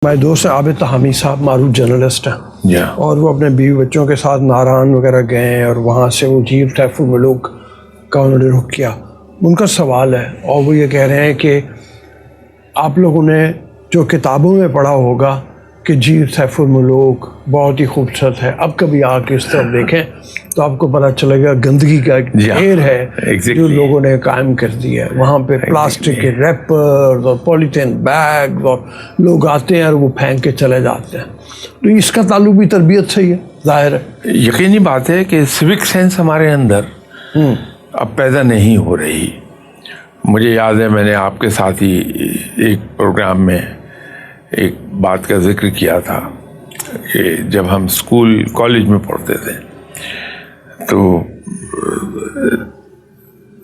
ہمارے دوست عابد حامد صاحب معروف جرنلسٹ ہیں اور وہ اپنے بیوی بچوں کے ساتھ ناران وغیرہ گئے ہیں اور وہاں سے وہ جیر سیف الملوک کا انہوں نے رخ کیا. ان کا سوال ہے اور وہ یہ کہہ رہے ہیں کہ آپ لوگوں نے جو کتابوں میں پڑھا ہوگا کہ جیر سیف الملوک بہت ہی خوبصورت ہے، اب کبھی آ کے اس طرف دیکھیں تو آپ کو پتہ چلے گا گندگی کا ایک ڈھیر ہے جو لوگوں نے قائم کر دیا ہے. وہاں پہ پلاسٹک کے ریپرز اور پولیتھین بیگز اور لوگ آتے ہیں اور وہ پھینک کے چلے جاتے ہیں. تو اس کا تعلق بھی تربیت سے ہی ہے، ظاہر ہے. یقینی بات ہے کہ سوک سینس ہمارے اندر اب پیدا نہیں ہو رہی. مجھے یاد ہے میں نے آپ کے ساتھ ہی ایک پروگرام میں ایک بات کا ذکر کیا تھا کہ جب ہم اسکول کالج میں پڑھتے تھے تو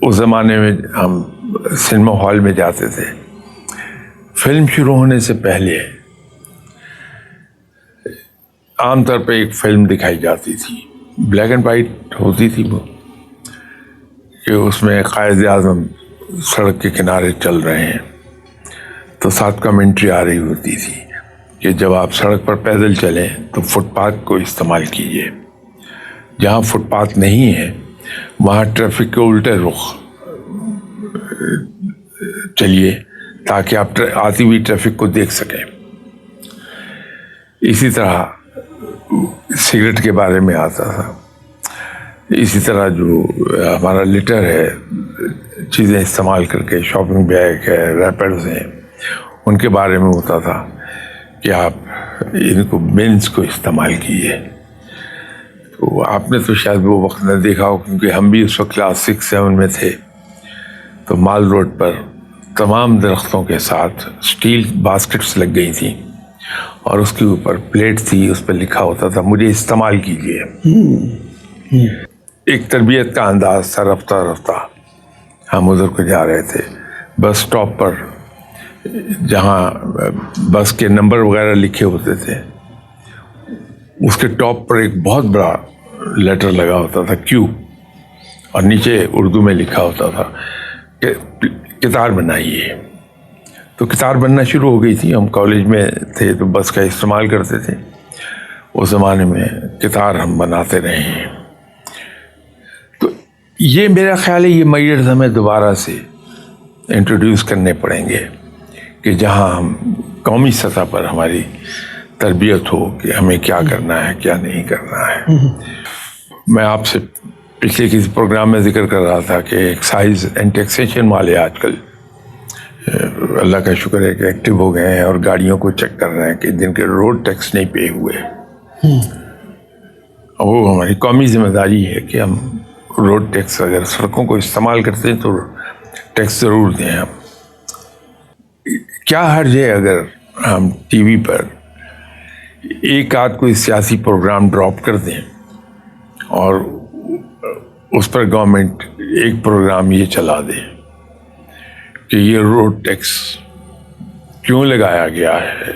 اس زمانے میں ہم سنیما ہال میں جاتے تھے. فلم شروع ہونے سے پہلے عام طور پہ ایک فلم دکھائی جاتی تھی، بلیک اینڈ وائٹ ہوتی تھی وہ، کہ اس میں قائد اعظم سڑک کے کنارے چل رہے ہیں تو ساتھ کمنٹری آ رہی ہوتی تھی کہ جب آپ سڑک پر پیدل چلیں تو فٹ پاتھ کو استعمال کیجیے، جہاں فٹ پاتھ نہیں ہے وہاں ٹریفک کے الٹے رخ چلیے تاکہ آپ آتی ہوئی ٹریفک کو دیکھ سکیں. اسی طرح سگریٹ کے بارے میں آتا تھا، اسی طرح جو ہمارا لٹر ہے، چیزیں استعمال کر کے، شاپنگ بیگ ہے، ریپرز ہیں، ان کے بارے میں ہوتا تھا کہ آپ ان کو بینس کو استعمال کیجیے. تو آپ نے تو شاید وہ وقت نہ دیکھا ہو کیونکہ ہم بھی اس وقت کلاس 6-7 میں تھے. تو مال روڈ پر تمام درختوں کے ساتھ اسٹیل باسکٹس لگ گئی تھیں اور اس کے اوپر پلیٹ تھی، اس پہ لکھا ہوتا تھا مجھے استعمال کیجیے. ایک تربیت کا انداز تھا. رفتہ رفتہ ہم ادھر کو جا رہے تھے، بس اسٹاپ پر جہاں بس کے نمبر وغیرہ لکھے ہوتے تھے اس کے ٹاپ پر ایک بہت بڑا لیٹر لگا ہوتا تھا کیو، اور نیچے اردو میں لکھا ہوتا تھا کہ کتار بنائیے. تو کتار بننا شروع ہو گئی تھی. ہم کالج میں تھے تو بس کا استعمال کرتے تھے. اس زمانے میں کتار ہم بناتے رہے ہیں. تو یہ میرا خیال ہے یہ میجرز ہمیں دوبارہ سے انٹروڈیوس کرنے پڑیں گے کہ جہاں ہم قومی سطح پر ہماری تربیت ہو کہ ہمیں کیا کرنا ہے کیا نہیں کرنا ہے. میں آپ سے پچھلے کسی پروگرام میں ذکر کر رہا تھا کہ ایکسائز اینڈ ٹیکسیشن والے آج کل اللہ کا شکر ہے کہ ایکٹیو ہو گئے ہیں اور گاڑیوں کو چیک کر رہے ہیں کہ جن کے روڈ ٹیکس نہیں پے ہوئے. وہ ہماری قومی ذمہ داری ہے کہ ہم روڈ ٹیکس اگر سڑکوں کو استعمال کرتے ہیں تو ٹیکس ضرور دیں. ہم کیا حرج ہے اگر ہم ٹی وی پر ایک آدھ کوئی سیاسی پروگرام ڈراپ کر دیں اور اس پر گورنمنٹ ایک پروگرام یہ چلا دے کہ یہ روڈ ٹیکس کیوں لگایا گیا ہے،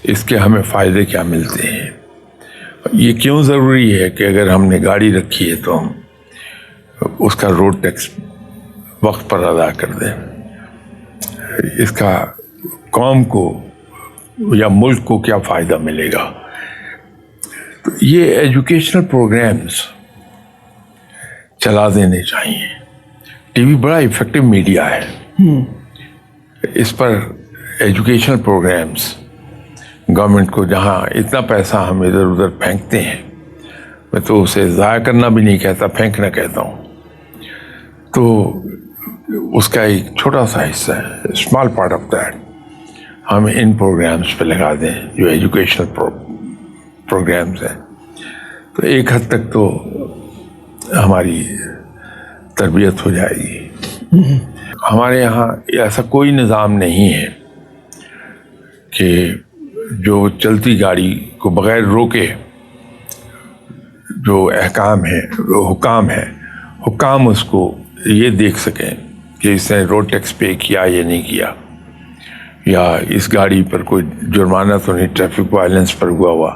اس کے ہمیں فائدے کیا ملتے ہیں، یہ کیوں ضروری ہے کہ اگر ہم نے گاڑی رکھی ہے تو ہم اس کا روڈ ٹیکس وقت پر ادا کر دیں. اس کا قوم کو یا ملک کو کیا فائدہ ملے گا. تو یہ ایجوکیشنل پروگرامز چلا دینے چاہیے. ٹی وی بڑا ایفیکٹو میڈیا ہے. اس پر ایجوکیشنل پروگرامز گورنمنٹ کو، جہاں اتنا پیسہ ہم ادھر ادھر پھینکتے ہیں، میں تو اسے ضائع کرنا بھی نہیں کہتا، پھینکنا کہتا ہوں، تو اس کا ایک چھوٹا سا حصہ ہے، اسمال پارٹ آف دیٹ ہم ان پروگرامز پہ لگا دیں جو ایجوکیشنل پروگرامز ہیں. تو ایک حد تک تو ہماری تربیت ہو جائے گی. ہمارے یہاں ایسا کوئی نظام نہیں ہے کہ جو چلتی گاڑی کو بغیر روکے جو احکام ہیں، جو حکام ہیں، حکام اس کو یہ دیکھ سکیں کہ اس نے روڈ ٹیکس پے کیا یا نہیں کیا، یا اس گاڑی پر کوئی جرمانہ تو نہیں ٹریفک وائلنس پر ہوا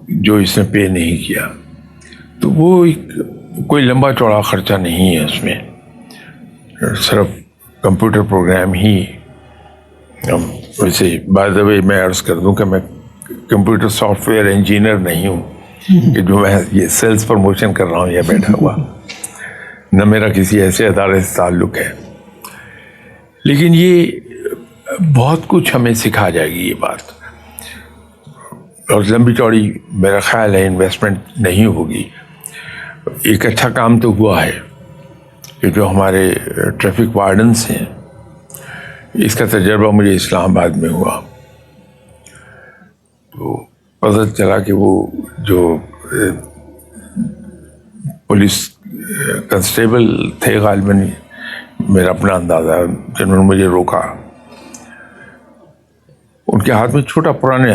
جو اس نے پے نہیں کیا. تو وہ کوئی لمبا چوڑا خرچہ نہیں ہے اس میں. صرف کمپیوٹر پروگرام ہی ہم ویسے بائی دا وے میں عرض کر دوں کہ میں کمپیوٹر سافٹ ویئر انجینئر نہیں ہوں کہ جو میں یہ سیلس پروموشن کر رہا ہوں یا بیٹھا ہوا، نہ میرا کسی ایسے ادارے سے تعلق ہے. لیکن یہ بہت کچھ ہمیں سکھا جائے گی یہ بات، اور لمبی چوڑی میرا خیال ہے انویسٹمنٹ نہیں ہوگی. ایک اچھا کام تو ہوا ہے کہ جو ہمارے ٹریفک وارڈنس ہیں، اس کا تجربہ مجھے اسلام آباد میں ہوا. تو پتہ چلا کہ وہ جو پولیس کنسٹیبل تھے، غالباً میرا اپنا اندازہ، جنہوں نے مجھے روکا، ان کے ہاتھ میں چھوٹا پرانا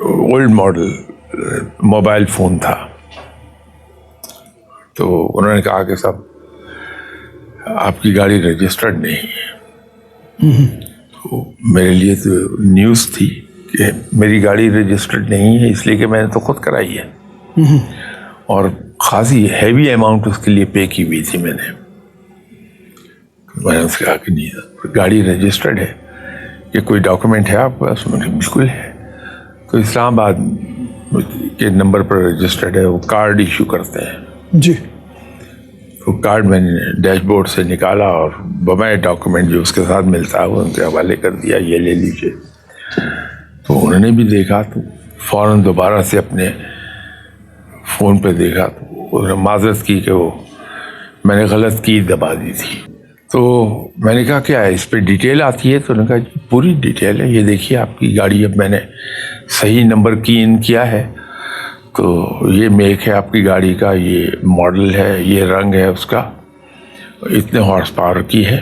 اولڈ ماڈل موبائل فون تھا. تو انہوں نے کہا کہ صاحب آپ کی گاڑی رجسٹرڈ نہیں ہے. تو میرے لیے تو نیوز تھی کہ میری گاڑی رجسٹرڈ نہیں ہے، اس لیے کہ میں نے تو خود کرائی ہے، اور خاصی ہیوی اماؤنٹ اس کے لیے پے کی ہوئی تھی میں نے. میں نے اس سے کہا کہ نہیں، گاڑی رجسٹرڈ ہے، کہ کوئی ڈاکومنٹ ہے آپ کے پاس؟ میں نے بالکل ہے. تو اسلام آباد کے نمبر پر رجسٹرڈ ہے، وہ کارڈ ایشو کرتے ہیں. جی. وہ کارڈ میں نے ڈیش بورڈ سے نکالا اور بمائے ڈاکومنٹ جو اس کے ساتھ ملتا ہے وہ ان کے حوالے کر دیا، یہ لے لیجیے. تو انہوں نے بھی دیکھا، تو فوراً دوبارہ سے اپنے فون پہ دیکھا، تو انہوں نے معذرت کی کہ وہ میں نے غلط کی دبا دی تھی. تو میں نے کہا کیا ہے اس پہ ڈیٹیل آتی ہے؟ تو انہوں نے کہا جی پوری ڈیٹیل ہے، یہ دیکھیے آپ کی گاڑی اب میں نے صحیح نمبر کی ان کیا ہے، تو یہ میک ہے آپ کی گاڑی کا، یہ ماڈل ہے، یہ رنگ ہے اس کا، اتنے ہارس پاور کی ہے،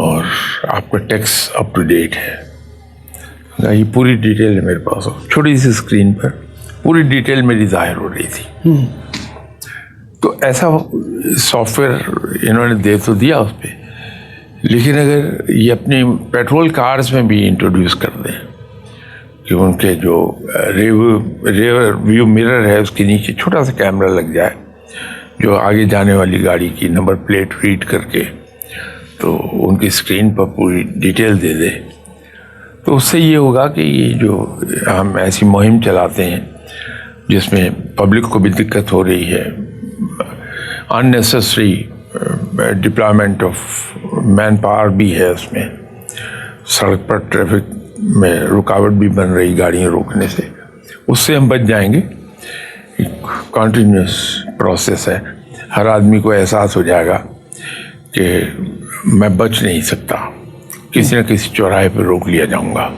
اور آپ کا ٹیکس اپ ٹو ڈیٹ ہے. یہ پوری ڈیٹیل ہے میرے پاس، چھوٹی سی اسکرین پر پوری ڈیٹیل میری ظاہر ہو رہی تھی. تو ایسا سافٹ ویئر انہوں نے دے تو دیا اس پہ، لیکن اگر یہ اپنی پیٹرول کارز میں بھی انٹروڈیوس کر دیں کہ ان کے جو ریئر ویو مرر ہے اس کے نیچے چھوٹا سا کیمرہ لگ جائے جو آگے جانے والی گاڑی کی نمبر پلیٹ ریڈ کر کے تو ان کی اسکرین پر پوری ڈیٹیل دے دے، تو اس سے یہ ہوگا کہ یہ جو ہم ایسی مہم چلاتے ہیں جس میں پبلک کو بھی دقت ہو رہی ہے، unnecessary deployment of manpower بھی ہے اس میں، سڑک پر ٹریفک میں رکاوٹ بھی بن رہی گاڑیاں روکنے سے، اس سے ہم بچ جائیں گے. کنٹینیوس پروسیس ہے، ہر آدمی کو احساس ہو جائے گا کہ میں بچ نہیں سکتا، کسی نہ کسی چوراہے پہ روک لیا جاؤں گا.